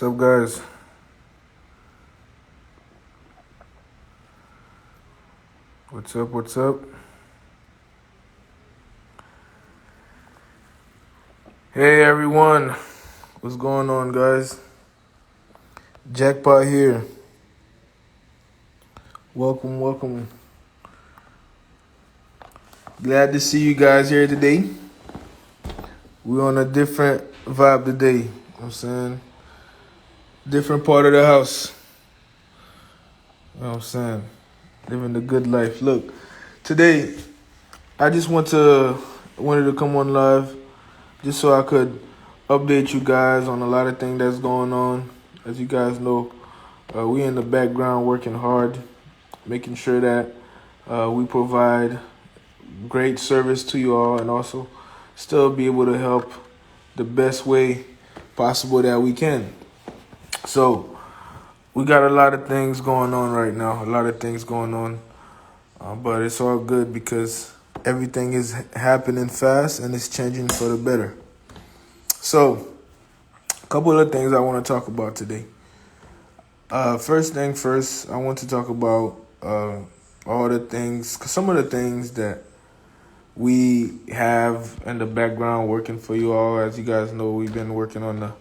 What's up, guys? What's up? What's up? Hey, everyone. What's going on, guys? Jackpot here. Welcome, welcome. Glad to see you guys here today. We're on a different vibe today. You know what I'm saying? Different part of the house. You know what I'm saying? Living the good life. Look, today I just wanted to come on live just so I could update you guys on a lot of things that's going on. As you guys know, we in the background working hard, making sure that we provide great service to you all and also still be able to help the best way possible that we can. So we got a lot of things going on right now, but it's all good because everything is happening fast and it's changing for the better. So a couple of things I want to talk about today. First thing first, I want to talk about all the things, some of the things that we have in the background working for you all. As you guys know, we've been working on the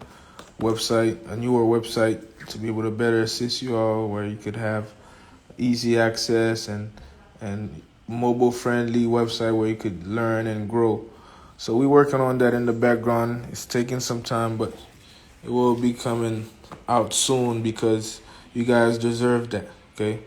website, a newer website, to be able to better assist you all, where you could have easy access and mobile friendly website where you could learn and grow. So we're working on that in the background. It's taking some time, but it will be coming out soon because you guys deserve that, okay?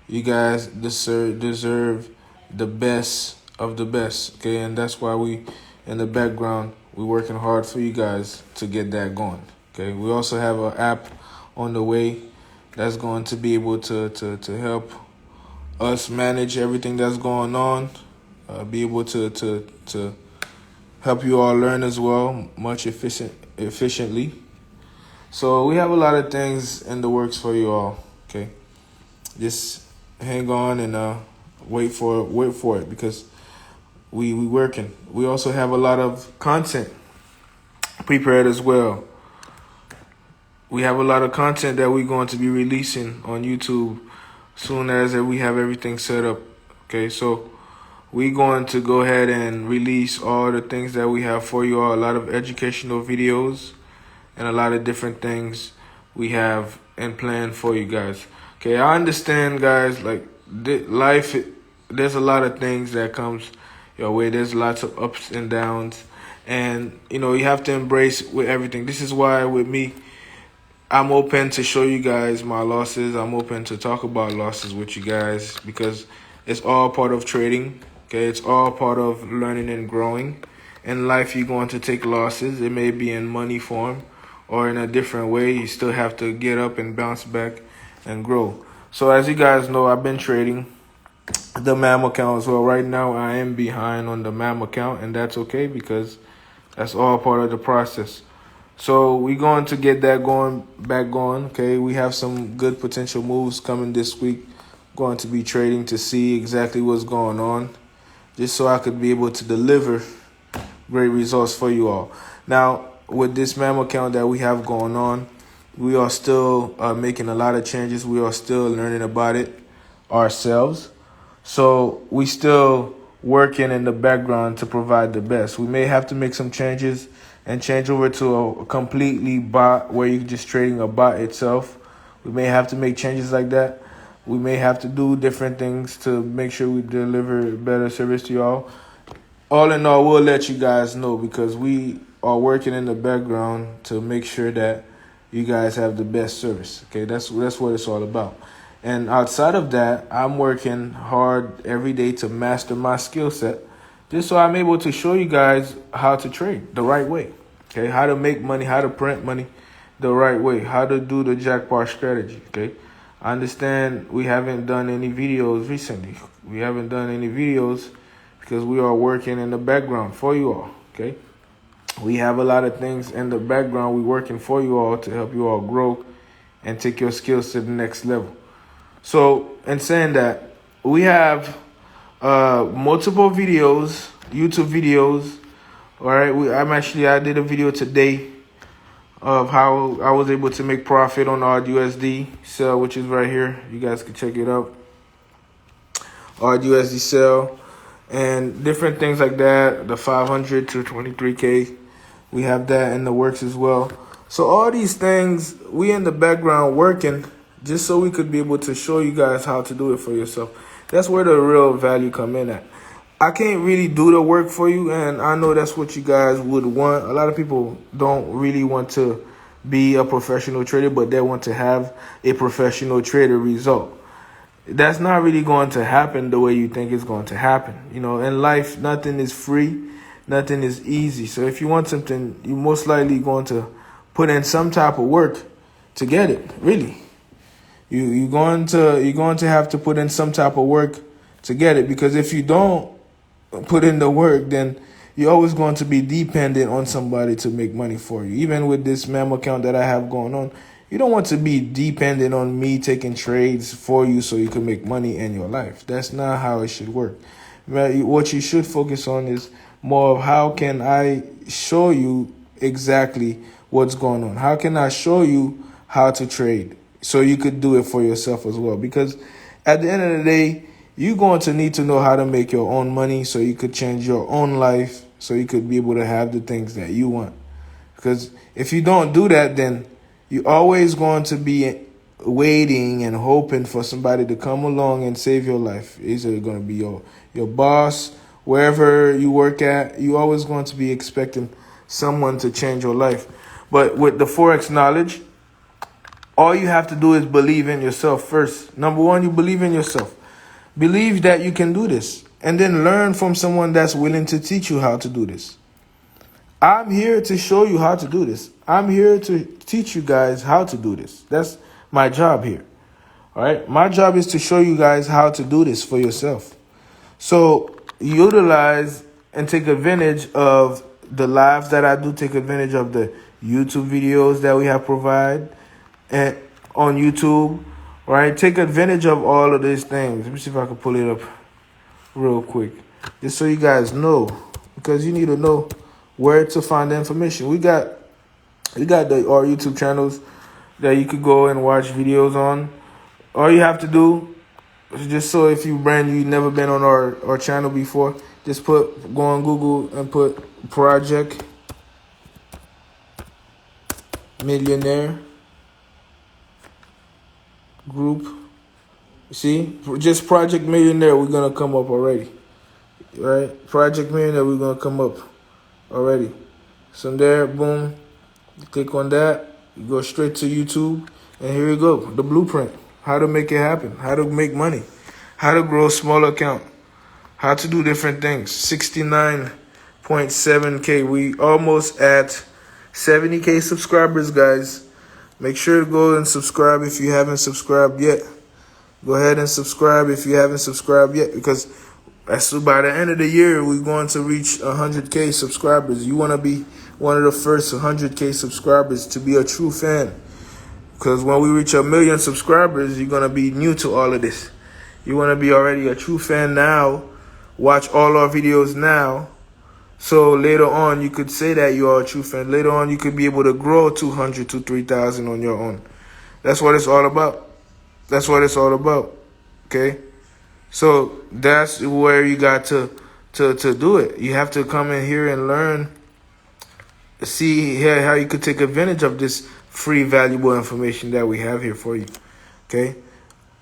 You guys deserve the best of the best, okay? And that's why we, in the background, we're working hard for you guys to get that going, okay? We also have an app on the way that's going to be able to help us manage everything that's going on, be able to help you all learn as well, much efficiently. So we have a lot of things in the works for you all, okay? Just hang on and wait for it because we working. We also have a lot of content prepared as well. We have a lot of content that we're going to be releasing on YouTube soon as we have everything set up, okay? So we're going to go ahead and release all the things that we have for you all, a lot of educational videos and a lot of different things we have in plan for you guys. Okay, I understand, guys, like life, there's a lot of things that comes your way. There's lots of ups and downs, and you know, you have to embrace with everything. This is why with me, I'm open to show you guys my losses. I'm open to talk about losses with you guys because it's all part of trading. Okay, it's all part of learning and growing. In life, you're going to take losses. It may be in money form or in a different way. You still have to get up and bounce back and grow. So as you guys know, I've been trading the MAM account as well. Right now, I am behind on the MAM account, and that's okay because that's all part of the process. So we're going to get that back going, okay? We have some good potential moves coming this week. Going to be trading to see exactly what's going on, just so I could be able to deliver great results for you all. Now, with this MAM account that we have going on, we are still making a lot of changes. We are still learning about it ourselves. So we still working in the background to provide the best. We may have to make some changes and change over to a completely bot where you're just trading a bot itself. We may have to make changes like that. We may have to do different things to make sure we deliver better service to y'all. All in all, we'll let you guys know because we are working in the background to make sure that you guys have the best service. Okay, that's what it's all about. And outside of that, I'm working hard every day to master my skill set, just so I'm able to show you guys how to trade the right way. Okay, how to make money, how to print money the right way, how to do the jackpot strategy. Okay, I understand we haven't done any videos recently. We haven't done any videos because we are working in the background for you all, okay? We have a lot of things in the background. We're working for you all to help you all grow and take your skills to the next level. So, in saying that, we have multiple videos, YouTube videos, all right? I did a video today of how I was able to make profit on our USD sell, which is right here. You guys can check it out. Our USD sell and different things like that. The 500 to 23K, we have that in the works as well. So all these things, we in the background working just so we could be able to show you guys how to do it for yourself. That's where the real value come in at. I can't really do the work for you, and I know that's what you guys would want. A lot of people don't really want to be a professional trader, but they want to have a professional trader result. That's not really going to happen the way you think it's going to happen. You know, in life, nothing is free, nothing is easy. So if you want something, you're most likely going to put in some type of work to get it. Really, you're going to have to put in some type of work to get it, because if you don't put in the work, then you're always going to be dependent on somebody to make money for you. Even with this mem account that I have going on, you don't want to be dependent on me taking trades for you so you can make money in your life. That's not how it should work. What you should focus on is more of how can I show you exactly what's going on? How can I show you how to trade so you could do it for yourself as well? Because at the end of the day, you're going to need to know how to make your own money so you could change your own life, so you could be able to have the things that you want. Because if you don't do that, then you're always going to be waiting and hoping for somebody to come along and save your life. Either going to be your boss, wherever you work at, you're always going to be expecting someone to change your life. But with the Forex knowledge, all you have to do is believe in yourself first. Number one, you believe in yourself. Believe that you can do this, and then learn from someone that's willing to teach you how to do this. I'm here to show you how to do this. I'm here to teach you guys how to do this. That's my job here. All right. My job is to show you guys how to do this for yourself. So utilize and take advantage of the lives that I do. Take advantage of the YouTube videos that we have provided and on YouTube. All right, take advantage of all of these things. Let me see if I can pull it up real quick, just so you guys know, because you need to know where to find the information. We got our YouTube channels that you could go and watch videos on. All you have to do is just, so if you brand new, you've never been on our channel before, just go on Google and put Project Millionaire Group. See, just Project Millionaire, we're gonna come up already. Right? Project Millionaire, we're gonna come up already. So there, boom, you click on that, you go straight to YouTube, and here you go, the blueprint. How to make it happen, how to make money, how to grow a small account, how to do different things. 69.7K. We almost at 70K subscribers, guys. Make sure to go and subscribe if you haven't subscribed yet. Go ahead and subscribe if you haven't subscribed yet, because by the end of the year, we're going to reach 100K subscribers. You want to be one of the first 100K subscribers to be a true fan. Because when we reach 1 million subscribers, you're going to be new to all of this. You want to be already a true fan now. Watch all our videos now. So later on, you could say that you are a true fan. Later on, you could be able to grow 200 to 3,000 on your own. That's what it's all about. That's what it's all about. Okay? So that's where you got to do it. You have to come in here and learn, see here how you could take advantage of this free, valuable information that we have here for you. Okay?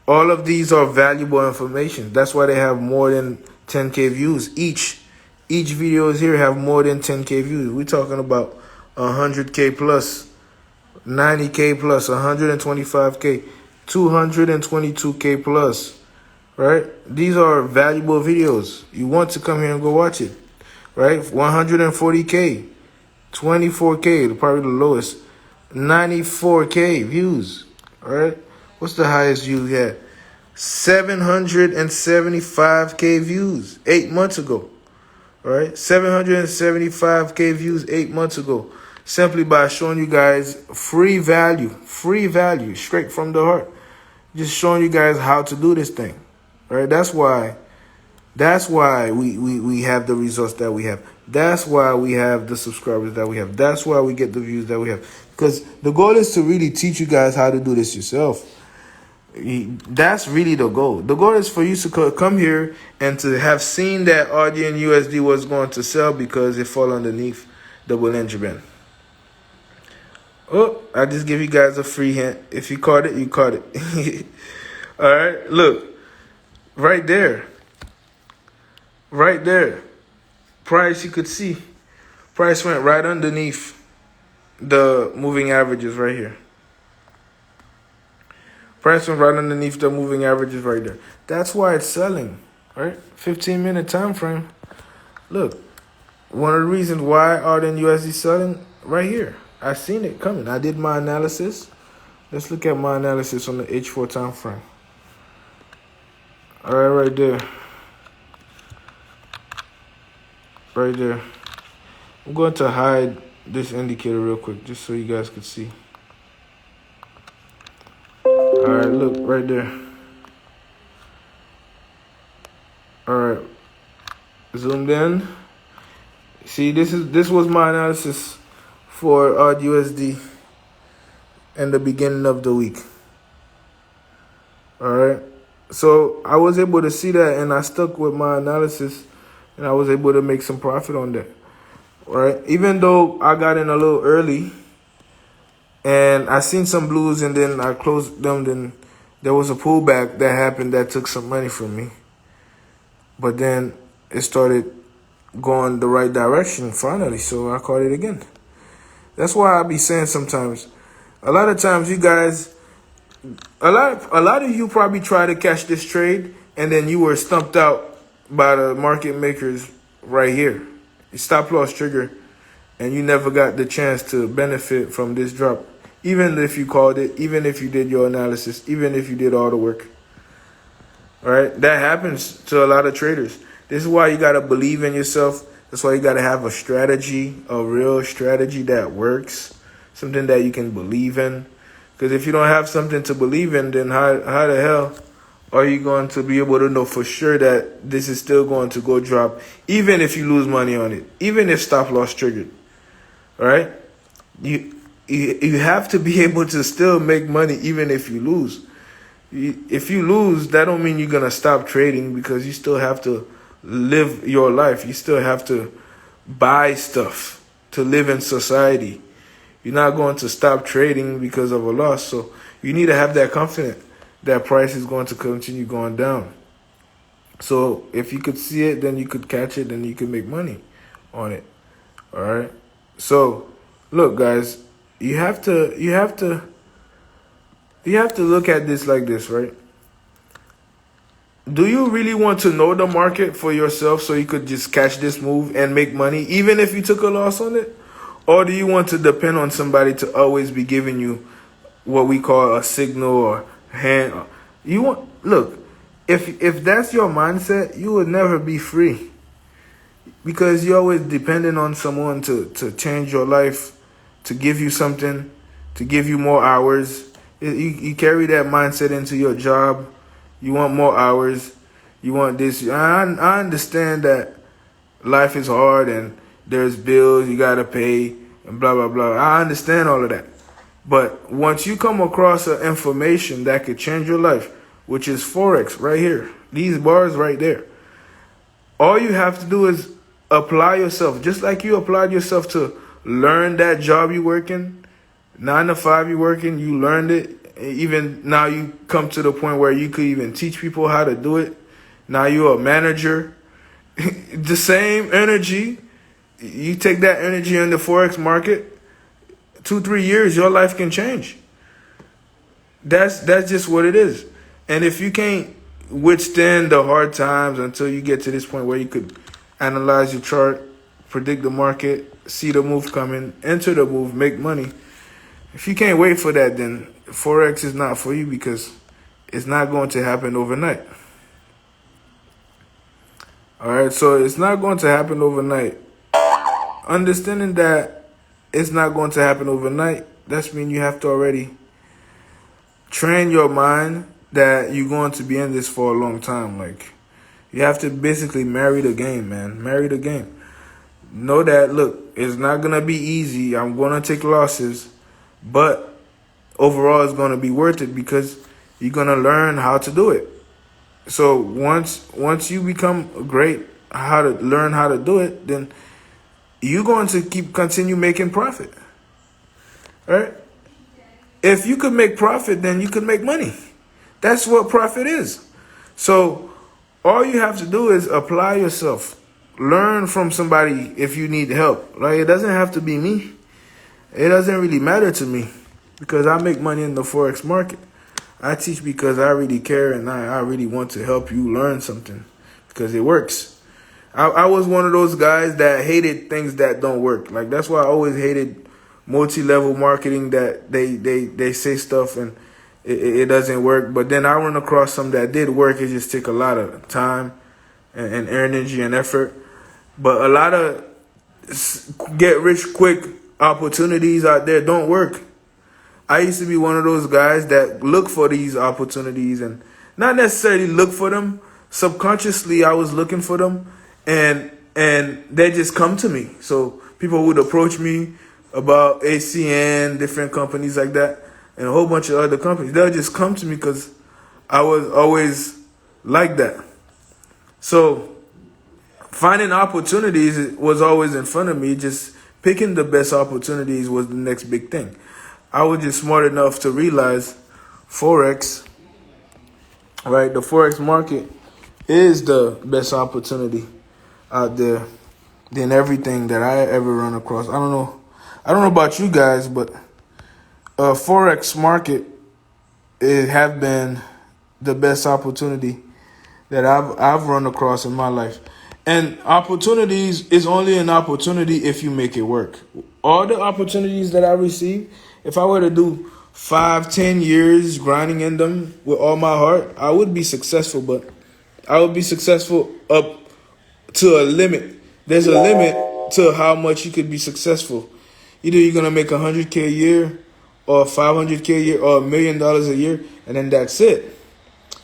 All of these are valuable information. That's why they have more than 10K views each. Each videos here have more than 10K views. We're talking about 100K plus, 90K plus, 125K, 222K plus, right? These are valuable videos. You want to come here and go watch it, right? 140K, 24K, probably the lowest, 94K views, all right? What's the highest view you had? 775K views 8 months ago. All right, 775K views 8 months ago, simply by showing you guys free value, straight from the heart. Just showing you guys how to do this thing. All right, that's why That's why we have the results that we have. That's why we have the subscribers that we have. That's why we get the views that we have. Because the goal is to really teach you guys how to do this yourself. That's really the goal. The goal is for you to come here and to have seen that RDN USD was going to sell because it fall underneath the Bollinger Band. Oh, I just give you guys a free hint. If you caught it, you caught it. All right, look. Right there. Right there. Price, you could see. Price went right underneath the moving averages right here. Price went right underneath the moving averages right there. That's why it's selling, right? 15-minute time frame. Look, one of the reasons why RDN USD selling right here. I seen it coming. I did my analysis. Let's look at my analysis on the H4 time frame. All right, right there. Right there. I'm going to hide this indicator real quick just so you guys could see. All right, look right there. All right, zoomed in. See, this was my analysis for USD in the beginning of the week. All right, so I was able to see that, and I stuck with my analysis, and I was able to make some profit on that. All right, even though I got in a little early. And I seen some blues, and then I closed them. Then there was a pullback that happened that took some money from me. But then it started going the right direction finally, so I caught it again. That's why I be saying sometimes, a lot of times you guys, a lot of you probably try to catch this trade, and then you were stumped out by the market makers right here. Stop loss trigger, and you never got the chance to benefit from this drop. Even if you called it, even if you did your analysis, even if you did all the work. All right? That happens to a lot of traders. This is why you got to believe in yourself. That's why you got to have a strategy, a real strategy that works, something that you can believe in. Because if you don't have something to believe in, then how the hell are you going to be able to know for sure that this is still going to go drop, even if you lose money on it, even if stop loss triggered? All right? You have to be able to still make money even if you lose. If you lose, that don't mean you're going to stop trading, because you still have to live your life. You still have to buy stuff to live in society. You're not going to stop trading because of a loss. So you need to have that confidence that price is going to continue going down. So if you could see it, then you could catch it, then you could make money on it. All right. So look, guys. You have to look at this like this, right? Do you really want to know the market for yourself so you could just catch this move and make money, even if you took a loss on it? Or do you want to depend on somebody to always be giving you what we call a signal or hand? Look, if that's your mindset, you would never be free, because you're always dependent on someone to change your life, to give you something, to give you more hours. You carry that mindset into your job. You want more hours. You want this. I understand that life is hard and there's bills you got to pay and blah, blah, blah. I understand all of that. But once you come across information that could change your life, which is Forex right here, these bars right there, all you have to do is apply yourself, just like you applied yourself to learn that job you working, 9 to 5 you working, you learned it. Even now you come to the point where you could even teach people how to do it. Now you're a manager. The same energy, you take that energy in the Forex market, 2-3 years, your life can change. That's just what it is. And if you can't withstand the hard times until you get to this point where you could analyze your chart, predict the market, see the move coming, enter the move, make money. If you can't wait for that, then Forex is not for you, because it's not going to happen overnight. All right, so it's not going to happen overnight. Understanding that it's not going to happen overnight, that's mean you have to already train your mind that you're going to be in this for a long time. Like, You have to basically marry the game, man. Marry the game. Know that, look, it's not going to be easy. I'm going to take losses. But overall, it's going to be worth it because you're going to learn how to do it. So once you become great, how to learn how to do it, then you're going to continue making profit. Right? If you could make profit, then you could make money. That's what profit is. So all you have to do is apply yourself. Learn from somebody if you need help. Like, it doesn't have to be me. It doesn't really matter to me because I make money in the Forex market. I teach because I really care and I really want to help you learn something because it works. I was one of those guys that hated things that don't work. Like, that's why I always hated multi-level marketing, that they say stuff and it doesn't work. But then I run across some that did work. It just took a lot of time and energy and effort. But a lot of get rich quick opportunities out there don't work. I used to be one of those guys that look for these opportunities and not necessarily look for them. Subconsciously, I was looking for them and they just come to me. So people would approach me about ACN, different companies like that, and a whole bunch of other companies. They'll just come to me because I was always like that. So finding opportunities was always in front of me. Just picking the best opportunities was the next big thing. I was just smart enough to realize Forex, right? The Forex market is the best opportunity out there than everything that I ever run across. I don't know about you guys, but Forex market, it have been the best opportunity that I've run across in my life. And opportunities is only an opportunity if you make it work. All the opportunities that I receive, if I were to do 5-10 years grinding in them with all my heart, I would be successful, but I would be successful up to a limit. There's a limit to how much you could be successful. Either you're going to make $100K a year or $500K a year or $1 million a year, and then that's it.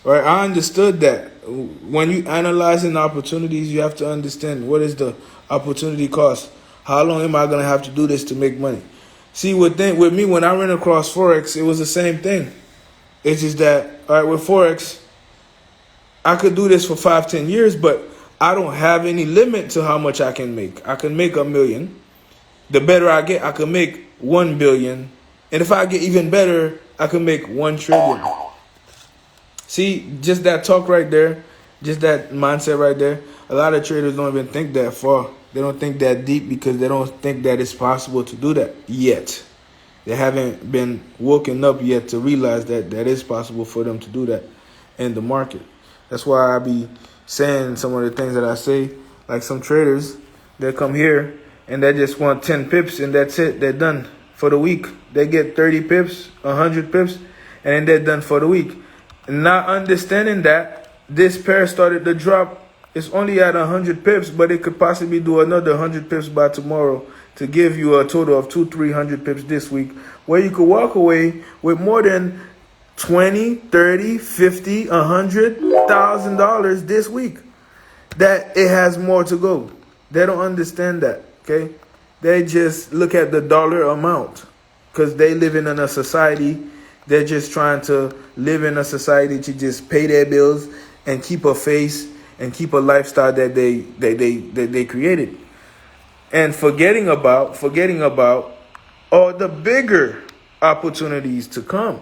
Right? I understood that. When you analyzing opportunities, you have to understand what is the opportunity cost. How long am I going to have to do this to make money? See, with me, when I ran across Forex, it was the same thing. It's just that, all right, with Forex, I could do this for 5-10 years, but I don't have any limit to how much I can make. I can make $1 million. The better I get, I can make 1 billion. And if I get even better, I can make 1 trillion. See, just that talk right there, just that mindset right there. A lot of traders don't even think that far. They don't think that deep because they don't think that it's possible to do that yet. They haven't been woken up yet to realize that is possible for them to do that in the market. That's why I be saying some of the things that I say. Like some traders, they come here and they just want 10 pips and that's it. They're done for the week. They get 30 pips, 100 pips, and then they're done for the week. Not understanding that this pair started to drop. It's only at 100 pips, but it could possibly do another 100 pips by tomorrow to give you a total of 200-300 pips this week, where you could walk away with more than $20, $30, $50, $100,000 this week. That it has more to go. They don't understand that. Okay, they just look at the dollar amount because they live in a society. They're just trying to live in a society to just pay their bills and keep a face and keep a lifestyle that they created, and forgetting about all the bigger opportunities to come.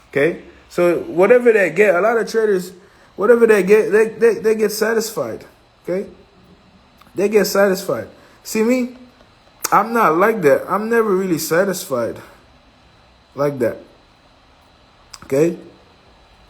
Okay, so whatever they get, a lot of traders, whatever they get, they get satisfied. Okay, they get satisfied. See me, I'm not like that. I'm never really satisfied like that. Okay,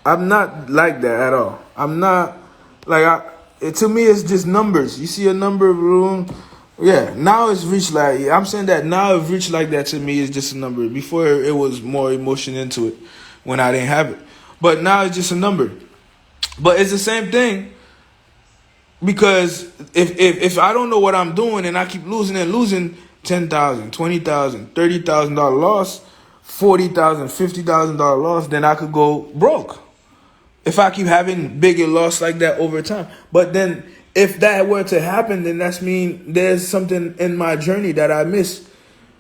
I'm not like that at all. I'm not like to me, it's just numbers. You see a number room, yeah. Now it's reached like I'm saying that now it's reached like that to me is just a number. Before it was more emotion into it when I didn't have it, but now it's just a number. But it's the same thing because if I don't know what I'm doing and I keep losing and losing, $10,000, $20,000, $30,000 loss, $40,000, $50,000 loss, then I could go broke. if I keep having bigger loss like that over time. But then if that were to happen, then that's mean there's something in my journey that I missed.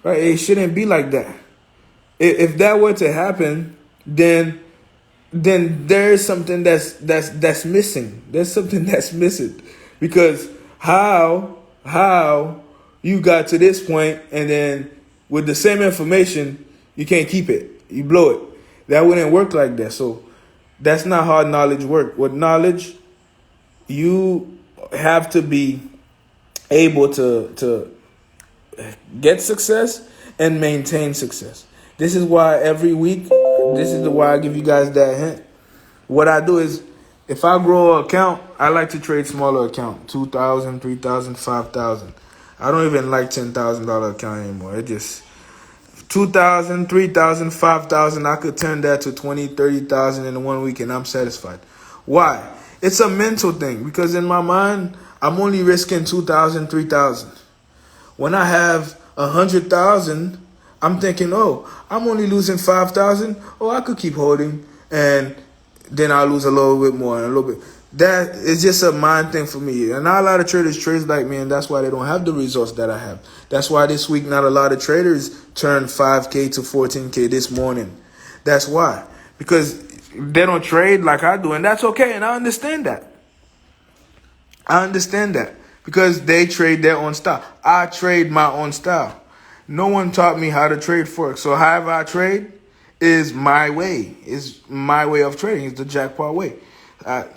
Right? It shouldn't be like that. If that were to happen, then there's something that's missing. There's something that's missing. Because how you got to this point and then with the same information, you can't keep it. You blow it. That wouldn't work like that. So that's not how knowledge works. With knowledge, you have to be able to get success and maintain success. This is why every week, this is why I give you guys that hint. What I do is, if I grow an account, I like to trade smaller account, 2,000, 3,000, 5,000. I don't even like $10,000 account anymore. It just 2,000, 3,000, 5,000. I could turn that to 20, 30,000 in 1 week, and I'm satisfied. Why? It's a mental thing, because in my mind, I'm only risking 2,000, 3,000. When I have 100,000, I'm thinking, oh, I'm only losing 5,000. Oh, I could keep holding, and then I'll lose a little bit more and a little bit. That is just a mind thing for me. And not a lot of traders trade like me, and that's why they don't have the results that I have. That's why this week not a lot of traders turned 5K to 14K this morning. That's why. Because they don't trade like I do, and that's okay, and I understand that. I understand that. Because they trade their own style. I trade my own style. No one taught me how to trade Forex. So however I trade is my way. Is my way of trading. It's the Jackpot way.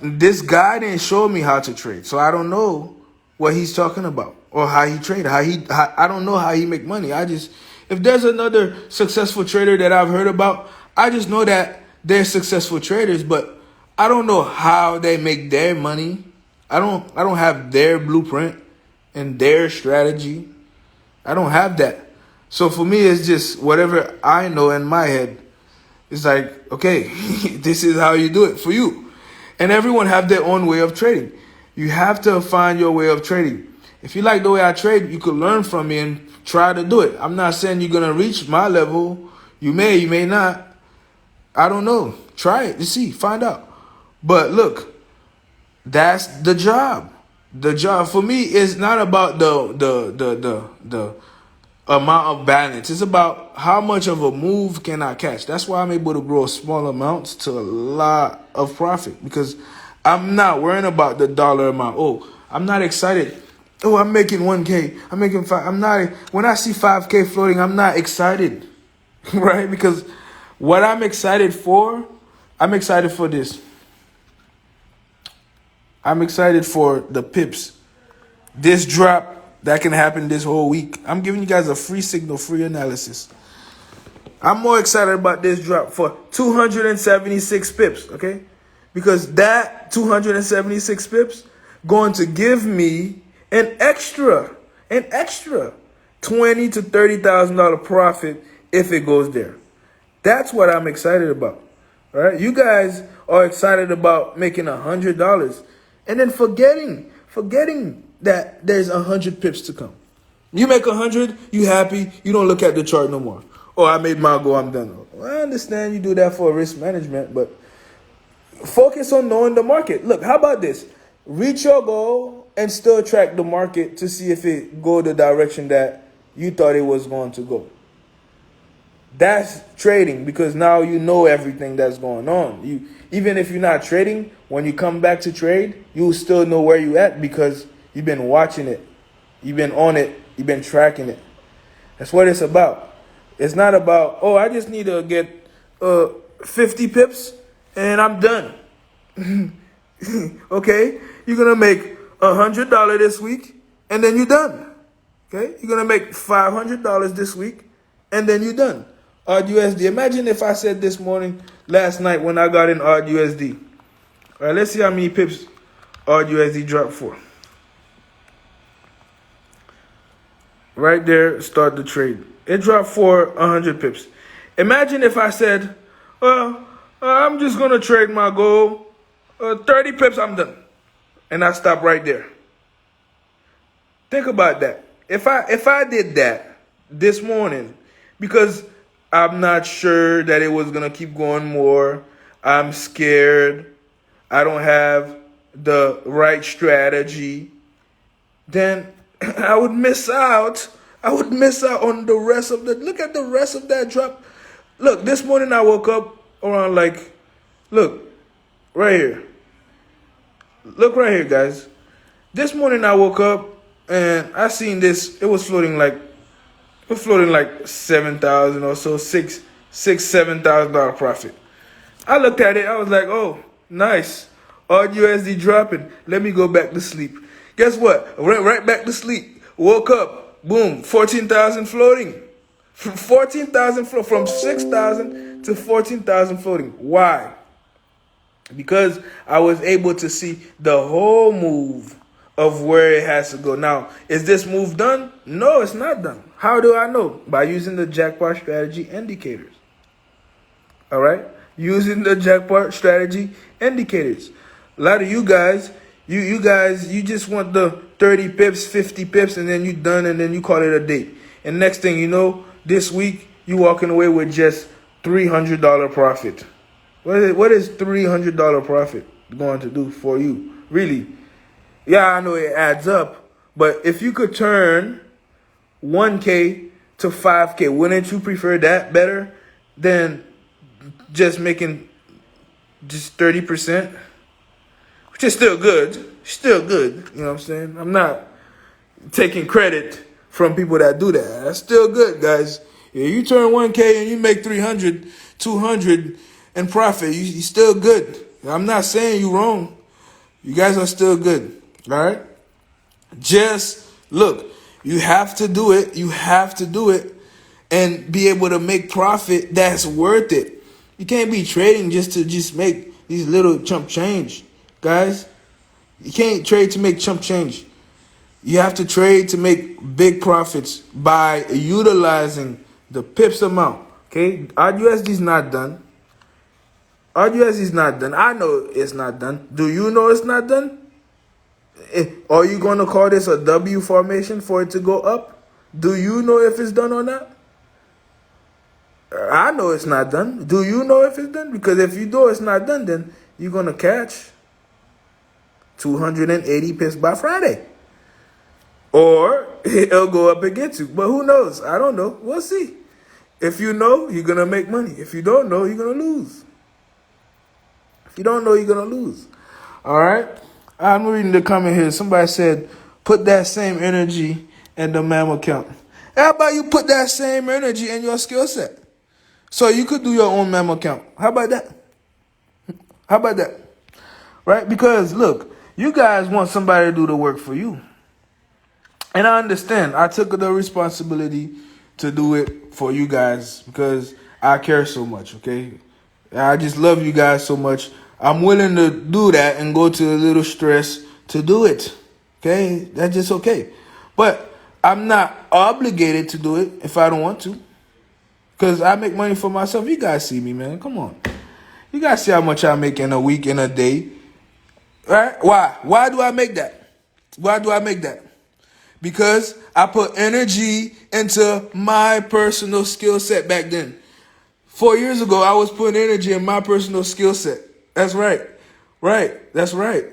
This guy didn't show me how to trade, so I don't know what he's talking about or how he traded. I don't know how he make money. If there's another successful trader that I've heard about, I just know that they're successful traders, but I don't know how they make their money. I don't have their blueprint and their strategy. I don't have that. So for me, it's just whatever I know in my head. It's like, okay, this is how you do it for you. And everyone have their own way of trading. You have to find your way of trading. If you like the way I trade, you could learn from me and try to do it. I'm not saying you're going to reach my level. You may not. I don't know. Try it. You see, find out. But look, that's the job. The job for me is not about the amount of balance. It's about how much of a move can I catch. That's why I'm able to grow small amounts to a lot of profit, because I'm not worrying about the dollar amount. Oh, I'm not excited. Oh, I'm making 1K. I'm making 5. I'm not. When I see 5K floating, I'm not excited, right? Because what I'm excited for this. I'm excited for the pips. This drop that can happen this whole week. I'm giving you guys a free signal, free analysis. I'm more excited about this drop for 276 pips, okay? Because that 276 pips going to give me an extra $20,000 to $30,000 profit if it goes there. That's what I'm excited about. All right? You guys are excited about making $100 and then forgetting that there's 100 pips to come. You make 100, you happy, you don't look at the chart no more. Oh, I made my goal, I'm done. Well, I understand you do that for risk management, but focus on knowing the market. Look, how about this? Reach your goal and still track the market to see if it go the direction that you thought it was going to go. That's trading, because now you know everything that's going on. Even if you're not trading, when you come back to trade, you'll still know where you at, because you've been watching it. You've been on it. You've been tracking it. That's what it's about. It's not about, oh, I just need to get 50 pips and I'm done. Okay? You're going to make $100 this week and then you're done. Okay? You're going to make $500 this week and then you're done. Odd USD. Imagine if I said this morning, last night when I got in Odd USD. All right, let's see how many pips Odd USD dropped for. Right there, start the trade. It dropped for 100 pips. Imagine if I said, well, I'm just going to trade my goal. 30 pips, I'm done. And I stop right there. Think about that. If I did that this morning, because I'm not sure that it was going to keep going more, I'm scared, I don't have the right strategy, then I would miss out. I would miss out on the rest of the. Look at the rest of that drop. Look, this morning I woke up around look, right here. Look right here, guys. This morning I woke up and I seen this. It was floating like 7,000 or so, $7,000 profit. I looked at it. I was like, oh, nice. All USD dropping. Let me go back to sleep. Guess what? I went right back to sleep. Woke up. Boom. 14,000 floating. From 14,000 float from 6,000 to 14,000 floating. Why? Because I was able to see the whole move of where it has to go. Now, is this move done? No, it's not done. How do I know? By using the Jackpot strategy indicators. All right? Using the Jackpot strategy indicators. A lot of you guys, you just want the 30 pips, 50 pips, and then you done, and then you call it a day. And next thing you know, this week, you walking away with just $300 profit. What is $300 profit going to do for you? Really? Yeah, I know it adds up. But if you could turn 1K to 5K, wouldn't you prefer that better than just making just 30%? Which is still good. Still good. You know what I'm saying? I'm not taking credit from people that do that. That's still good, guys. Yeah, you turn 1K and you make 300, 200 in profit, you still good. I'm not saying you wrong. You guys are still good. All right? Just look, you have to do it. You have to do it and be able to make profit that's worth it. You can't be trading just to make these little chump change, guys. You can't trade to make chump change. You have to trade to make big profits by utilizing the pips amount. Okay? Our USD is not done. Our USD is not done. I know it's not done. Do you know it's not done? Are you going to call this a W formation for it to go up? Do you know if it's done or not? I know it's not done. Do you know if it's done? Because if you know it's not done, then you're going to catch 280 pips by Friday. Or it'll go up against you. But who knows? I don't know. We'll see. If you know, you're going to make money. If you don't know, you're going to lose. If you don't know, you're going to lose. All right? I'm reading the comment here. Somebody said, put that same energy in the mem account. How about you put that same energy in your skill set? So you could do your own mem account. How about that? How about that? Right? Because, look, you guys want somebody to do the work for you. And I understand. I took the responsibility to do it for you guys because I care so much, okay? I just love you guys so much. I'm willing to do that and go to a little stress to do it, okay? That's just okay. But I'm not obligated to do it if I don't want to because I make money for myself. You guys see me, man. Come on. You guys see how much I make in a week, in a day. Right? Why? Why do I make that? Why do I make that? Because I put energy into my personal skill set back then. 4 years ago, I was putting energy in my personal skill set. That's right. Right. That's right.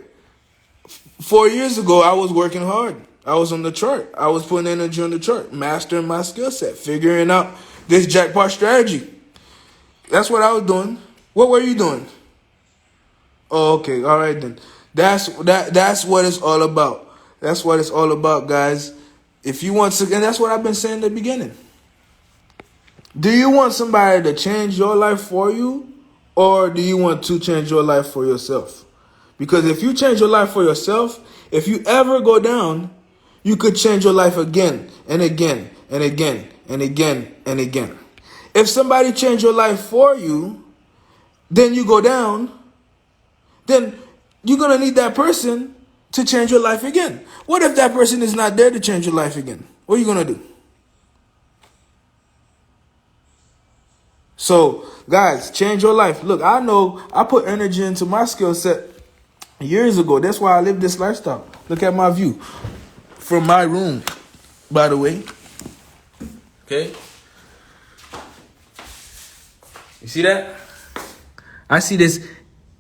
4 years ago, I was working hard. I was on the chart. I was putting energy on the chart, mastering my skill set, figuring out this jackpot strategy. That's what I was doing. What were you doing? Oh, okay. All right, then. That's what it's all about. That's what it's all about, guys. If you want to, and that's what I've been saying in the beginning. Do you want somebody to change your life for you, or do you want to change your life for yourself? Because if you change your life for yourself, if you ever go down, you could change your life again and again and again and again and again. If somebody changed your life for you, then you go down, then you're going to need that person to change your life again. What if that person is not there to change your life again? What are you going to do? So, guys, change your life. Look, I know I put energy into my skill set years ago. That's why I live this lifestyle. Look at my view from my room, by the way. Okay. You see that? I see this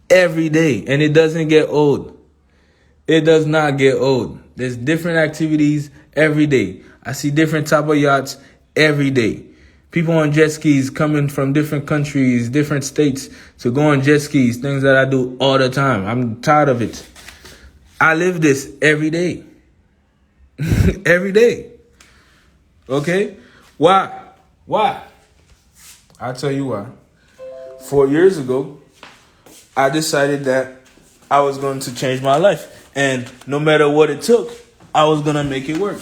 every day, and it doesn't get old. It does not get old. There's different activities every day. I see different type of yachts every day. People on jet skis coming from different countries, different states to go on jet skis, things that I do all the time. I'm tired of it. I live this every day. Every day. Okay? Why? Why? I'll tell you why. 4 years ago, I decided that I was going to change my life. And no matter what it took, I was going to make it work.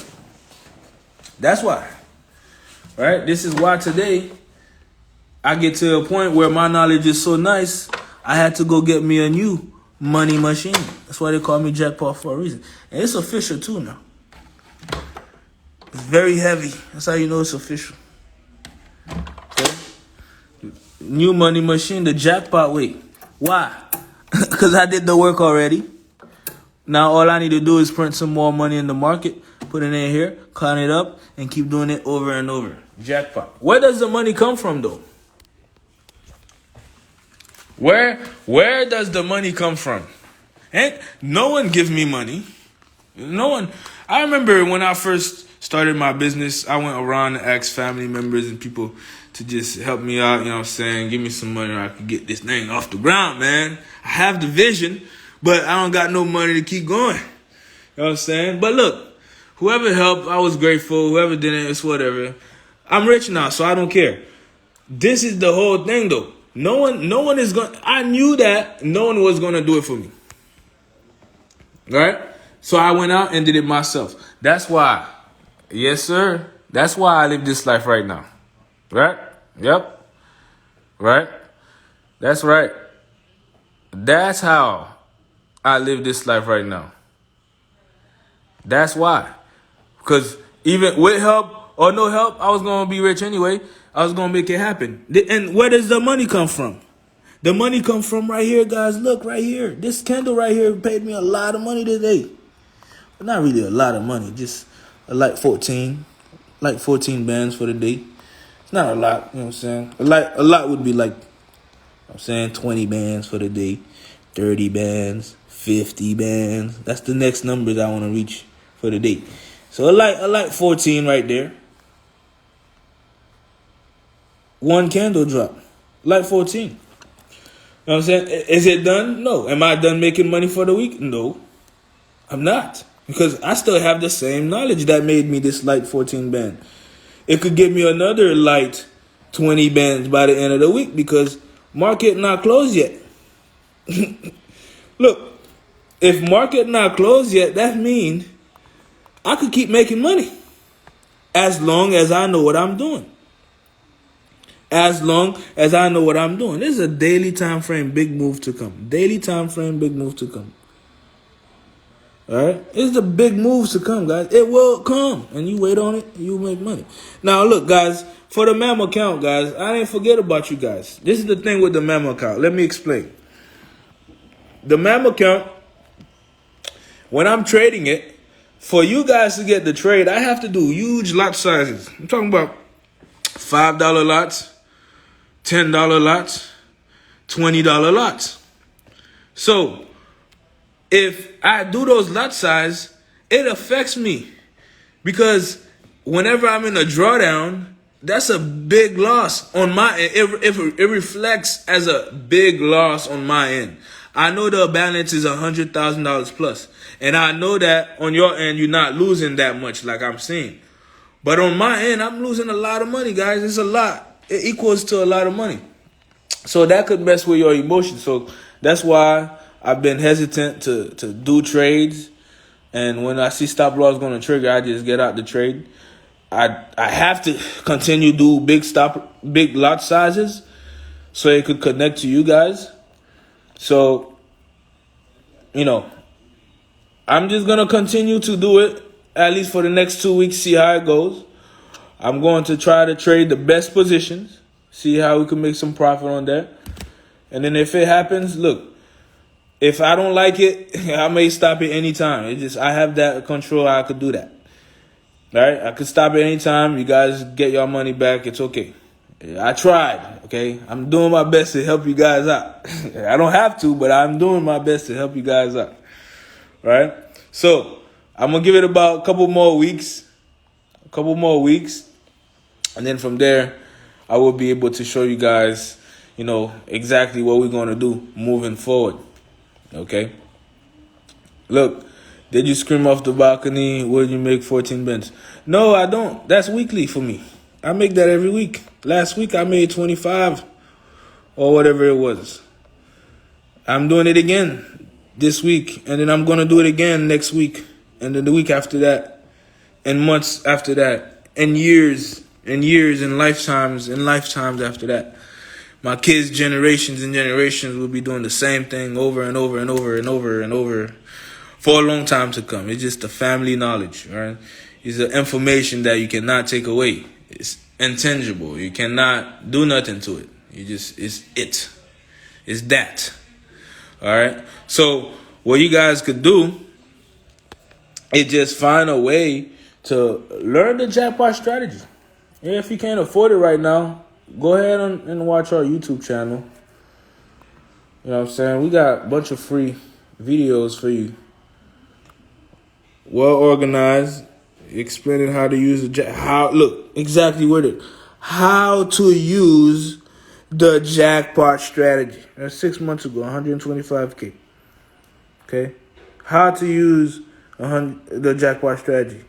That's why. Right? This is why today I get to a point where my knowledge is so nice, I had to go get me a new money machine. That's why they call me Jackpot for a reason. And it's official too now. It's very heavy. That's how you know it's official. Okay? New money machine, the Jackpot way. Why? Because I did the work already. Now all I need to do is print some more money in the market, put it in here, count it up, and keep doing it over and over. Jackpot. Where does the money come from, though? Where does the money come from? And no one gives me money. No one. I remember when I first started my business, I went around and asked family members and people to just help me out, you know what I'm saying? Give me some money or I could get this thing off the ground, man. I have the vision, but I don't got no money to keep going. You know what I'm saying? But look, whoever helped, I was grateful. Whoever didn't, it's whatever. I'm rich now, so I don't care. This is the whole thing, though. No one is going. I knew that no one was going to do it for me. Right? So I went out and did it myself. That's why. Yes, sir. That's why I live this life right now. Right? Yep. Right? That's right. That's how I live this life right now. That's why. Because even with help or no help, I was going to be rich anyway. I was going to make it happen. And where does the money come from? The money comes from right here, guys. Look, right here. This candle right here paid me a lot of money today. But not really a lot of money. Just like 14 bands for the day. It's not a lot, you know what I'm saying? A lot would be like, you know what I'm saying, 20 bands for the day, 30 bands, 50 bands. That's the next numbers I want to reach for the day. So I like 14 right there. One candle drop. Like 14. You know what I'm saying? Is it done? No. Am I done making money for the week? No. I'm not. Because I still have the same knowledge that made me this light 14 band. It could give me another light 20 bands by the end of the week because market not closed yet. Look, if market not closed yet, that means I could keep making money as long as I know what I'm doing. As long as I know what I'm doing. This is a daily time frame, big move to come. Daily time frame, big move to come. All right? It's the big moves to come, guys. It will come. And you wait on it, you make money. Now, look, guys, for the MAM account, guys, I didn't forget about you guys. This is the thing with the MAM account. Let me explain. The MAM account, when I'm trading it, for you guys to get the trade, I have to do huge lot sizes. I'm talking about $5 lots, $10 lots, $20 lots. So if I do those lot size, it affects me because whenever I'm in a drawdown, that's a big loss on my end. It reflects as a big loss on my end. I know the balance is $100,000 plus, and I know that on your end you're not losing that much, like I'm saying. But on my end, I'm losing a lot of money, guys. It's a lot. It equals to a lot of money. So that could mess with your emotions. So that's why I've been hesitant to do trades. And when I see stop loss going to trigger, I just get out the trade. I have to continue to do big lot sizes so it could connect to you guys. So, you know, I'm just going to continue to do it at least for the next 2 weeks, see how it goes. I'm going to try to trade the best positions, see how we can make some profit on that. And then if it happens, look, if I don't like it, I may stop it anytime. I have that control. I could do that. All right? I could stop it anytime. You guys get your money back. It's okay. I tried, okay? I'm doing my best to help you guys out. I don't have to, but I'm doing my best to help you guys out, right? So I'm going to give it about a couple more weeks, and then from there, I will be able to show you guys, exactly what we're going to do moving forward, okay? Look, did you scream off the balcony, will you make 14 bends? No, I don't. That's weekly for me. I make that every week. Last week I made 25 or whatever it was. I'm doing it again this week, and then I'm going to do it again next week, and then the week after that, and months after that, and years and years and lifetimes after that. My kids' generations and generations will be doing the same thing over and over and over and over and over for a long time to come. It's just the family knowledge, right? It's the information that you cannot take away. It's intangible. You cannot do nothing to it. It's that. All right? So what you guys could do is just find a way to learn the jackpot strategy. And if you can't afford it right now, go ahead and watch our YouTube channel. You know what I'm saying? We got a bunch of free videos for you. Well organized, explaining how to use exactly what it. How to use the jackpot strategy. That's 6 months ago, 125K. Okay, how to use the jackpot strategy.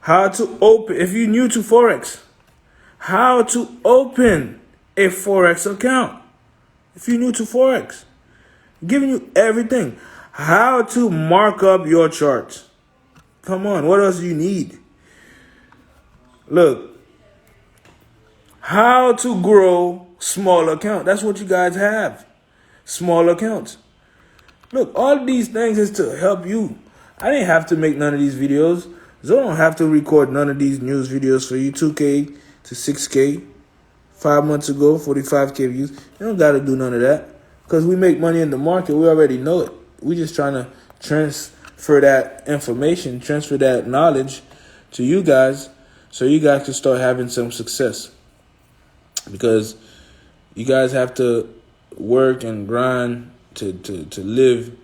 How to open, if you're new to Forex, how to open a Forex account. If you're new to Forex, giving you everything. How to mark up your charts. Come on, what else do you need? Look, how to grow small account. That's what you guys have. Small accounts. Look, all these things is to help you. I didn't have to make none of these videos. So I don't have to record none of these news videos for you. 2K to 6K. 5 months ago, 45K views. You don't got to do none of that. Because we make money in the market. We already know it. We just trying to transfer that information, transfer that knowledge to you guys so you guys can start having some success. Because you guys have to work and grind to live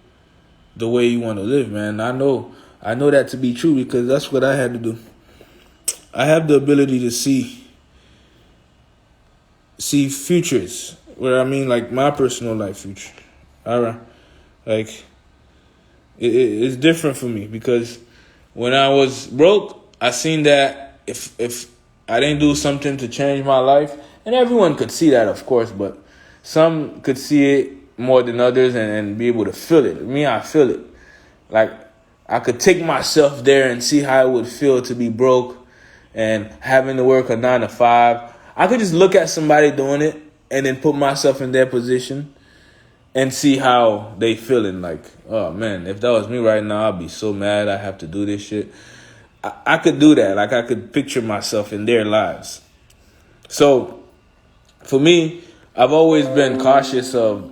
the way you want to live, man. I know that to be true because that's what I had to do. I have the ability to see futures, where I mean like my personal life future. All right, like it's different for me because when I was broke, I seen that if I didn't do something to change my life, and everyone could see that, of course, but some could see it more than others and be able to feel it. Me, I feel it. Like I could take myself there and see how it would feel to be broke and having to work a 9 to 5. I could just look at somebody doing it and then put myself in their position and see how they feeling. Like, oh man, if that was me right now, I'd be so mad I have to do this shit. I could do that. Like I could picture myself in their lives. So for me, I've always been cautious of,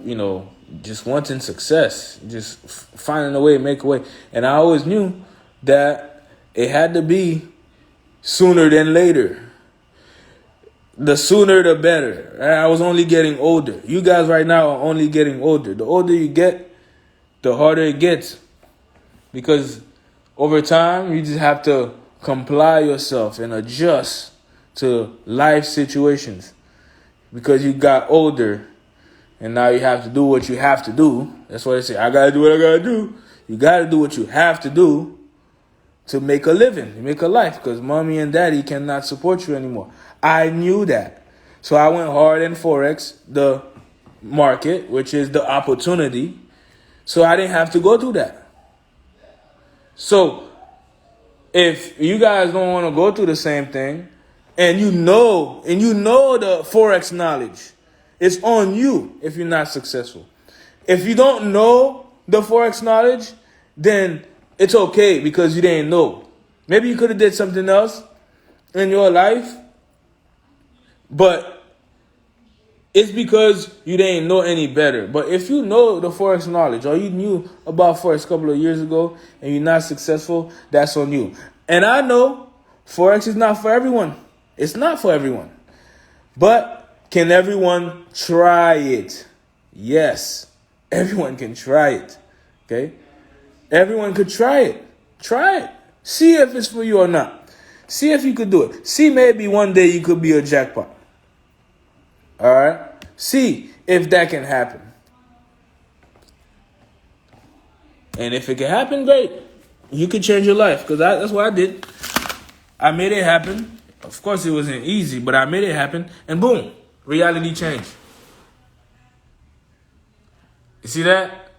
just wanting success, just finding a way, make a way. And I always knew that it had to be sooner than later. The sooner, the better. I was only getting older. You guys right now are only getting older. The older you get, the harder it gets. Because over time, you just have to comply yourself and adjust to life situations. Because you got older and now you have to do what you have to do. That's why they say, I got to do what I got to do. You got to do what you have to do to make a living, to make a life, because mommy and daddy cannot support you anymore. I knew that. So I went hard in Forex, the market, which is the opportunity. So I didn't have to go through that. So if you guys don't want to go through the same thing, and you know the Forex knowledge, it's on you if you're not successful. If you don't know the Forex knowledge, then it's okay because you didn't know. Maybe you could have did something else in your life, but it's because you didn't know any better. But if you know the Forex knowledge, or you knew about Forex a couple of years ago and you're not successful, that's on you. And I know Forex is not for everyone. It's not for everyone. But Can everyone try it? Yes. Everyone can try it. Okay? Everyone could try it. Try it. See if it's for you or not. See if you could do it. See, maybe one day you could be a jackpot. All right? See if that can happen. And if it can happen, great. You could change your life. Because that's what I did. I made it happen. Of course, it wasn't easy, but I made it happen. And boom, reality changed. You see that?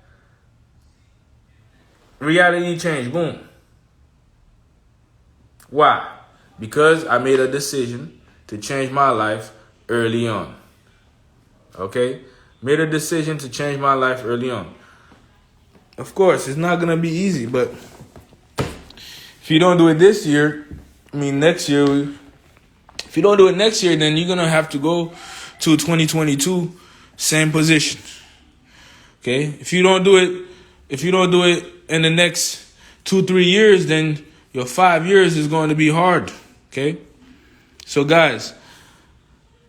Reality changed. Boom. Why? Because I made a decision to change my life early on. Okay? Made a decision to change my life early on. Of course, it's not going to be easy, but if you don't do it this year, next year, if you don't do it next year, then you're going to have to go to 2022, same position. Okay? If you don't do it in the next 2-3 years, then your 5 years is going to be hard. Okay? So guys,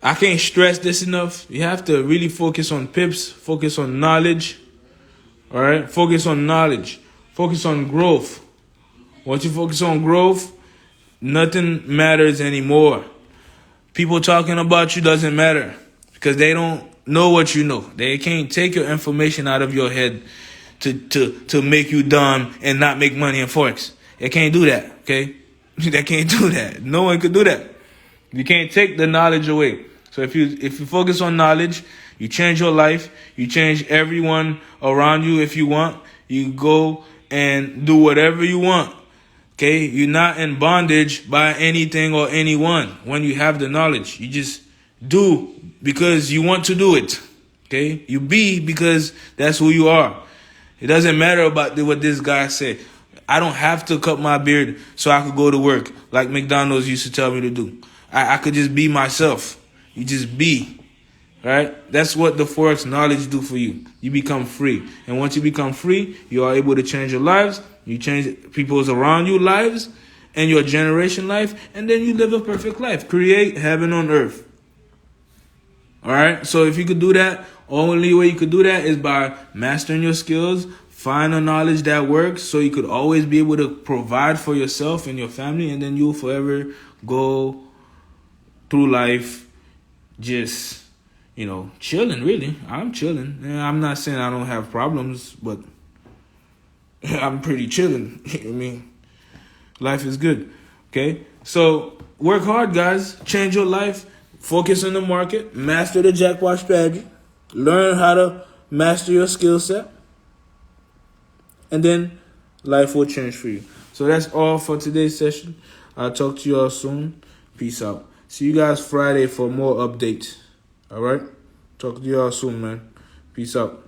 I can't stress this enough. You have to really focus on pips, focus on knowledge. All right? Focus on knowledge. Focus on growth. Once you focus on growth, nothing matters anymore. People talking about you doesn't matter because they don't know what you know. They can't take your information out of your head to make you dumb and not make money in Forex. They can't do that, okay? They can't do that. No one could do that. You can't take the knowledge away. So if you focus on knowledge, you change your life. You change everyone around you if you want. You go and do whatever you want. Okay, you're not in bondage by anything or anyone when you have the knowledge. You just do because you want to do it. Okay, you be because that's who you are. It doesn't matter about what this guy said. I don't have to cut my beard so I could go to work like McDonald's used to tell me to do. I could just be myself. You just be. Right? That's what the Forex knowledge do for you. You become free. And once you become free, you are able to change your lives. You change people's around you lives and your generation life. And then you live a perfect life. Create heaven on earth. All right? So if you could do that, only way you could do that is by mastering your skills. Find a knowledge that works so you could always be able to provide for yourself and your family. And then you'll forever go through life just, chilling, really. I'm chilling. I'm not saying I don't have problems, but I'm pretty chilling. Life is good. Okay? So work hard, guys. Change your life. Focus on the market. Master the jackpot strategy. Learn how to master your skill set. And then life will change for you. So that's all for today's session. I'll talk to you all soon. Peace out. See you guys Friday for more updates. All right? Talk to you all soon, man. Peace out.